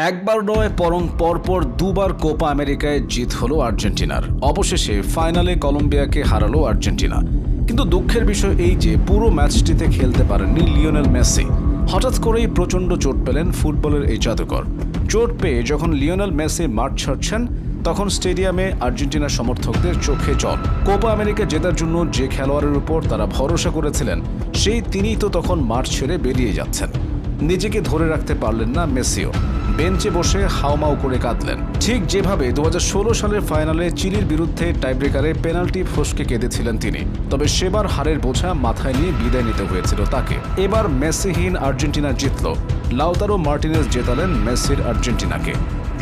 একবার নয় বরং পরপর দুবার কোপা আমেরিকায় জিত হলো আর্জেন্টিনার। অবশেষে ফাইনালে কলম্বিয়াকে হারালো আর্জেন্টিনা। কিন্তু দুঃখের বিষয় এই যে পুরো ম্যাচটিতে খেলতে পারেননি লিওনেল মেসি। হঠাৎ করেই প্রচণ্ড চোট পেলেন ফুটবলের এই জাদুকর। চোট পেয়ে যখন লিওনেল মেসি মাঠ ছাড়ছেন তখন স্টেডিয়ামে আর্জেন্টিনার সমর্থকদের চোখে জল। কোপা আমেরিকা জেতার জন্য যে খেলোয়াড়ের উপর তারা ভরসা করেছিলেন তিনিই তো তখন মাঠ ছেড়ে বেরিয়ে যাচ্ছেন। নিজেকে ধরে রাখতে পারলেন না মেসিও, বেঞ্চে বসে হাউমাউ করে কাঁদলেন। ঠিক যেভাবে 2016 সালের ফাইনালে চিলির বিরুদ্ধে টাইব্রেকারে পেনাল্টি ফসকে কেঁদেছিলেন তিনি। তবে সেবার হারের বোঝা মাথায় নিয়ে বিদায় নিতে হয়েছিল তাকে। এবার মেসিহীন আর্জেন্টিনা জিতল। লাউতারো মার্টিনেজ জেতালেন মেসির আর্জেন্টিনাকে।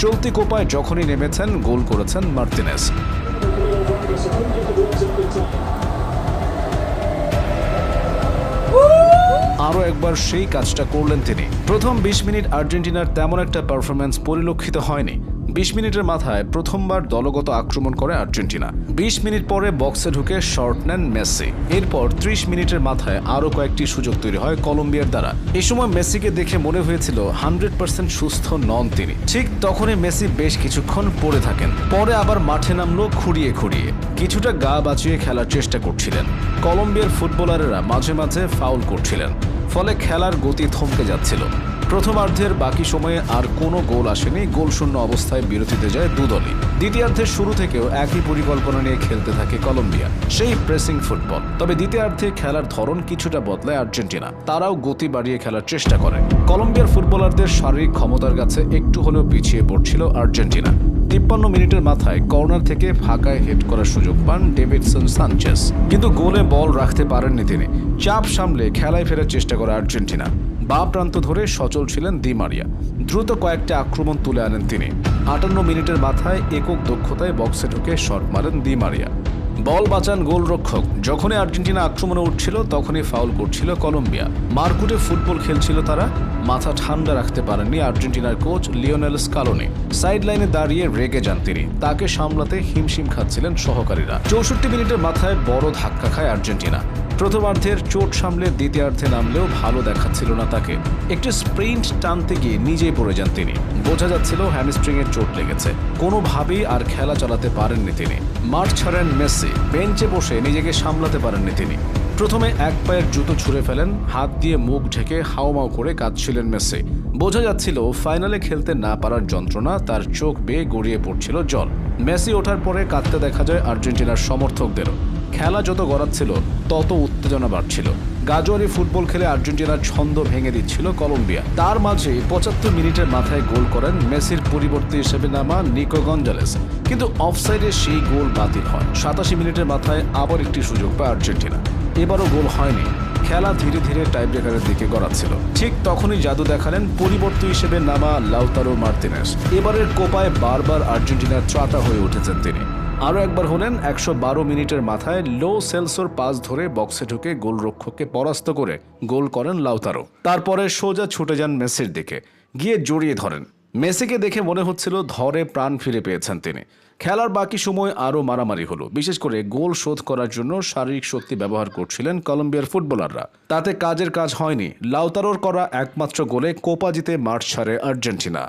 চলতি কোপায় যখনই নেমেছেন গোল করেছেন মার্টিনেজ। আরও একবার সেই কাজটা করলেন তিনি। প্রথম 20 মিনিট আর্জেন্টিনার তেমন একটা পারফরম্যান্স পরিলক্ষিত হয়নি। 20 মিনিটের মাথায় প্রথমবার দলগত আক্রমণ করে আর্জেন্টিনা। 20 মিনিট পরে বক্সে ঢুকে শট নেন মেসি। এরপর 30 মিনিটের মাথায় আরও কয়েকটি সুযোগ তৈরি হয় কলম্বিয়ার দ্বারা। এই সময় মেসিকে দেখে মনে হয়েছিল 100% সুস্থ নন তিনি। ঠিক তখনই মেসি বেশ কিছুক্ষণ পড়ে থাকেন। পরে আবার মাঠে নামলো খুঁড়িয়ে খুঁড়িয়ে। কিছুটা গা বাঁচিয়ে খেলার চেষ্টা করছিলেন। কলম্বিয়ার ফুটবলাররা মাঝে মাঝে ফাউল করছিলেন, ফলে খেলার গতি থমকে যাচ্ছিল। প্রথমার্ধের বাকি সময়ে আর কোনো গোল আসেনি। গোলশূন্য অবস্থায় বিরতিতে যায় দুদলই। দ্বিতীয়ার্ধের শুরু থেকেও একই পরিকল্পনা নিয়ে খেলতে থাকে কলম্বিয়া, সেই প্রেসিং ফুটবল। তবে দ্বিতীয়ার্ধে খেলার ধরন কিছুটা বদলায় আর্জেন্টিনা। তারাও গতি বাড়িয়ে খেলার চেষ্টা করে। কলম্বিয়ার ফুটবলারদের শারীরিক ক্ষমতার কাছে একটু হলেও পিছিয়ে পড়ছিল আর্জেন্টিনা। 53 মিনিটের মাথায় কর্নার থেকে ফাঁকায় হেড করার সুযোগ পান ডেভিডসন সানচেজ, কিন্তু গোলে বল রাখতে পারেননি তিনি। চাপ সামলে খেলায় ফেরার চেষ্টা করে আর্জেন্টিনা। বাঁ প্রান্ত ধরে সচল ছিলেন দি মারিয়া। দ্রুত কয়েকটা আক্রমণ তুলে আনেন তিনি। 58 মিনিটের মাথায় একক দক্ষতায় বক্সে ঢুকে শট মারেন দি মারিয়া। বল বাঁচান গোলরক্ষক। যখনই আর্জেন্টিনা আক্রমণে উঠছিল তখনই ফাউল করছিল কলম্বিয়া। মারকুটে ফুটবল খেলছিল তারা। মাথা ঠান্ডা রাখতে পারেননি আর্জেন্টিনার কোচ লিওনেল স্কালোনি। সাইড লাইনে দাঁড়িয়ে রেগে যান তিনি। তাকে সামলাতে হিমশিম খাচ্ছিলেন সহকারীরা। 64 মিনিটের মাথায় বড় ধাক্কা খায় আর্জেন্টিনা। প্রথমার্ধের চোট সামলে দ্বিতীয়ার্ধে নামলেও ভালো দেখাচ্ছিল না তাকে। একটি স্প্রিন্ট টানতে গিয়ে নিজেই পড়ে যান তিনি। বোঝা যাচ্ছিল হ্যামস্ট্রিংয়ের চোট লেগেছে। কোনোভাবেই আর খেলা চালাতে পারেননি তিনি। মাঠ ছাড়েন মেসি। বেঞ্চে বসে নিজেকে সামলাতে পারেননি তিনি। প্রথমে এক পায়ের জুতো ছুঁড়ে ফেলেন, হাত দিয়ে মুখ ঢেকে হাউমাউ করে কাঁদছিলেন মেসি। বোঝা যাচ্ছিল ফাইনালে খেলতে না পারার যন্ত্রণা তার চোখ বেয়ে গড়িয়ে পড়ছিল জল। মেসি ওঠার পরে কাঁদতে দেখা যায় আর্জেন্টিনার সমর্থকদেরও। খেলা যত গড়াচ্ছিল তত উত্তেজনা বাড়ছিল। গাজোয়ারি ফুটবল খেলে আর্জেন্টিনার ছন্দ ভেঙে দিচ্ছিল কলম্বিয়া। তার মাঝে 75 মিনিটের মাথায় গোল করেন মেসির পরিবর্তে হিসেবে নামা নিকো গঞ্জালেস, কিন্তু অফসাইডে সেই গোল বাতিল হয়। 87 মিনিটের মাথায় আবার একটি সুযোগ পায় আর্জেন্টিনা। এবারও গোল হয়নি। খেলা ধীরে ধীরে টাইব্রেকারের দিকে গড়াচ্ছিল। ঠিক তখনই জাদু দেখালেন পরিবর্তে হিসেবে নামা লাউতারো মার্টিনেজ। এবারের কোপায় বারবার আর্জেন্টিনার ত্রাতা হয়ে উঠেছেন তিনি। আরও একবার হলেন 112 মিনিটের মাথায় লো সেলসোর পাস ধরে বক্সে ঢুকে গোলরক্ষককে পরাস্ত করে গোল করেন লাউতারো। তারপরে সোজা ছুটে যান মেসির দিকে, গিয়ে জড়িয়ে ধরেন। মেসিকে দেখে মনে হচ্ছিল ধরে প্রাণ ফিরে পেয়েছেন তিনি। খেলার বাকি সময় আরও মারামারি হলো। বিশেষ করে গোল শোধ করার জন্য শারীরিক শক্তি ব্যবহার করছিলেন কলম্বিয়ার ফুটবলাররা। তাতে কাজের কাজ হয়নি। লাউতারোর করা একমাত্র গোলে কোপা জিতে মাঠ ছাড়ে আর্জেন্টিনা।